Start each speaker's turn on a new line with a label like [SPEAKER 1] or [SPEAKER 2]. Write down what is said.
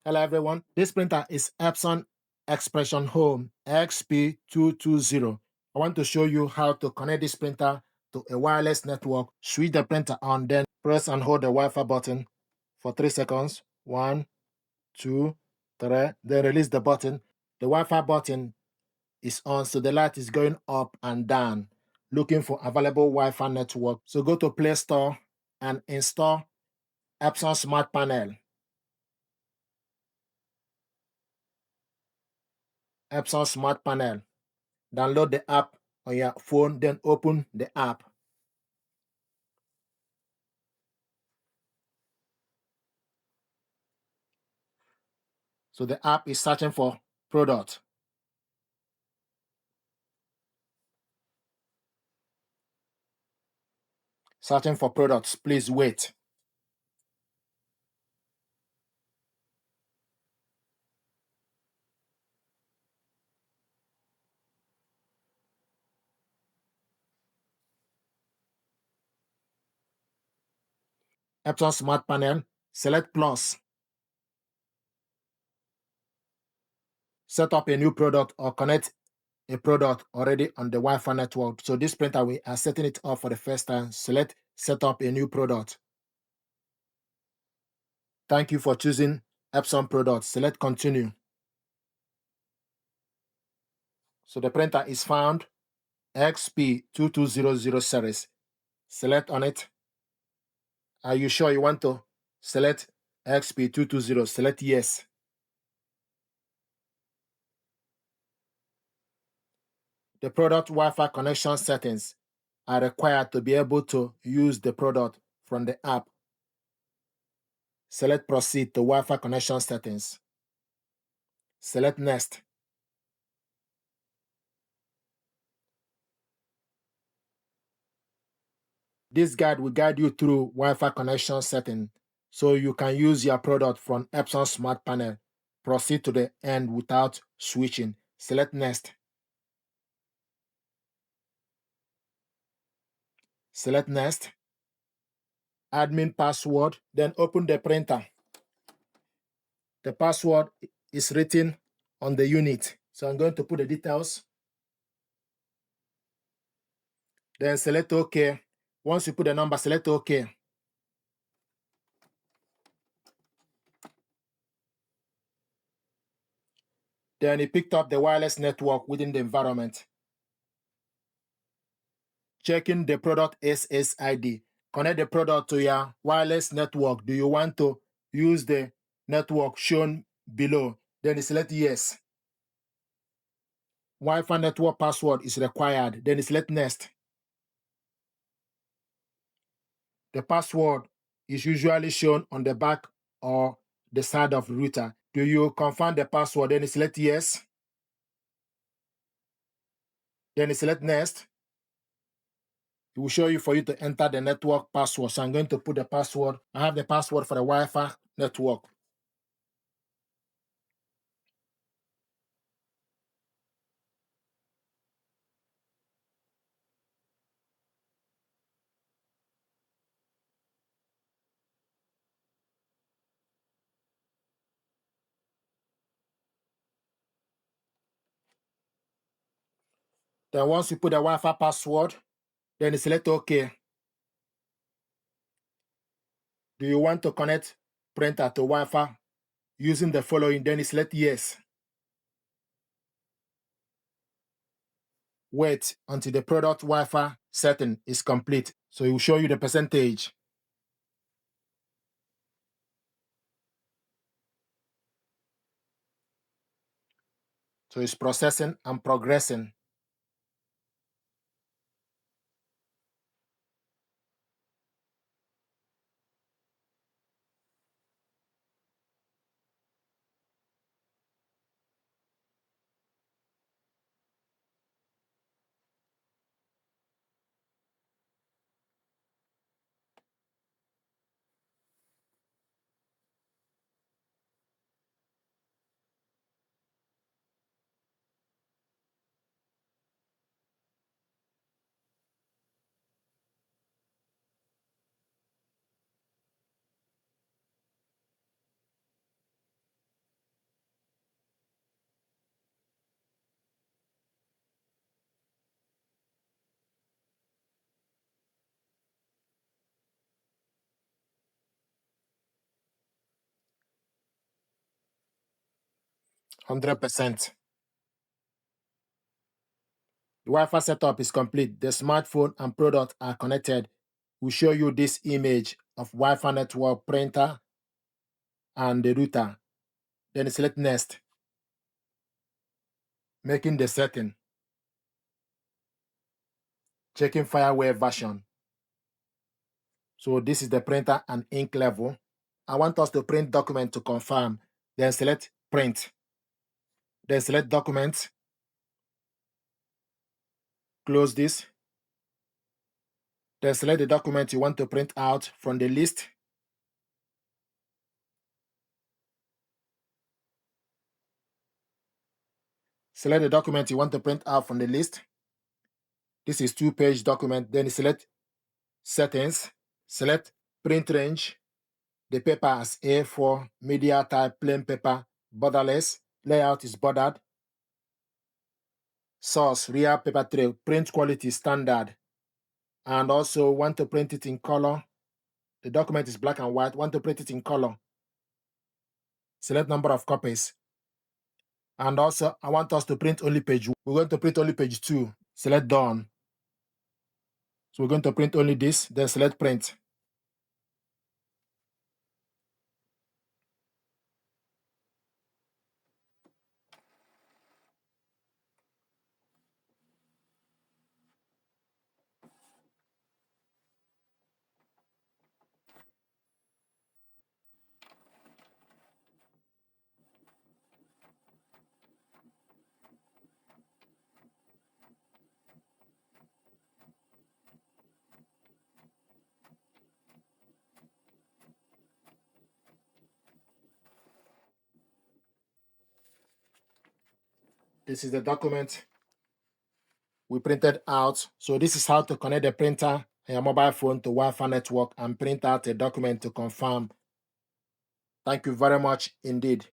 [SPEAKER 1] Hello everyone, this printer is Epson Expression Home XP-2200. I want to show you how to connect this printer to a wireless network. Switch the printer on, then press and hold the Wi-Fi button for 3 seconds. 1, 2, 3, then release the button. The Wi-Fi button is on, so the light is going up and down, looking for available Wi-Fi network. So go to Play Store and install Epson Smart Panel. Epson Smart Panel. Download the app on your phone, then open the app. So the app is searching for product. Searching for products. Please wait. Epson Smart Panel. Select Plus. Set up a new product or connect a product already on the Wi-Fi network. So this printer, we are setting it up for the first time. Select Set up a new product. Thank you for choosing Epson product. Select Continue. So the printer is found XP-2200 series. Select on it. Are you sure you want to select XP-220? Select yes. The product Wi-Fi connection settings are required to be able to use the product from the app. Select Proceed to Wi-Fi connection settings. Select Next. This guide will guide you through Wi-Fi connection setting so you can use your product from Epson Smart Panel. Proceed to the end without switching. Select Next. Select Next. Admin password, then open the printer. The password is written on the unit. So I'm going to put the details. Then select OK. Once you put the number, select OK. Then it picked up the wireless network within the environment. Checking the product SSID. Connect the product to your wireless network. Do you want to use the network shown below? Then you select yes. Wi-Fi network password is required. Then you select Next. The password is usually shown on the back or the side of the router. Do you confirm the password? Then you select yes. Then you select Next. It will show you for you to enter the network password. So I'm going to put the password. I have the password for the Wi-Fi network. Then once you put the Wi-Fi password, then you select OK. Do you want to connect printer to Wi-Fi using the following? Then you select yes. Wait until the product Wi-Fi setting is complete. So it will show you the percentage. So it's processing and progressing. 100%. The Wi-Fi setup is complete. The smartphone and product are connected. We'll show you this image of Wi-Fi network, printer, and the router. Then select Next, making the setting, checking firmware version. So this is the printer and ink level. I want us to print document to confirm. Then select Print. Then select Document. Close this. Then select the document you want to print out from the list. Select the document you want to print out from the list. This is 2-page document. Then select Settings. Select Print Range. The paper as A4, media type, plain paper, borderless. Layout is bordered. Source, real paper tray. Print quality, standard. And also want to print it in color. The document is black and white. Want to print it in color. Select number of copies. And also, I want us to print only page 1. We're going to print only page 2. Select Done. So we're going to print only this, then select Print. This is the document we printed out. So this is how to connect the printer and your mobile phone to Wi-Fi network and print out a document to confirm. Thank you very much indeed.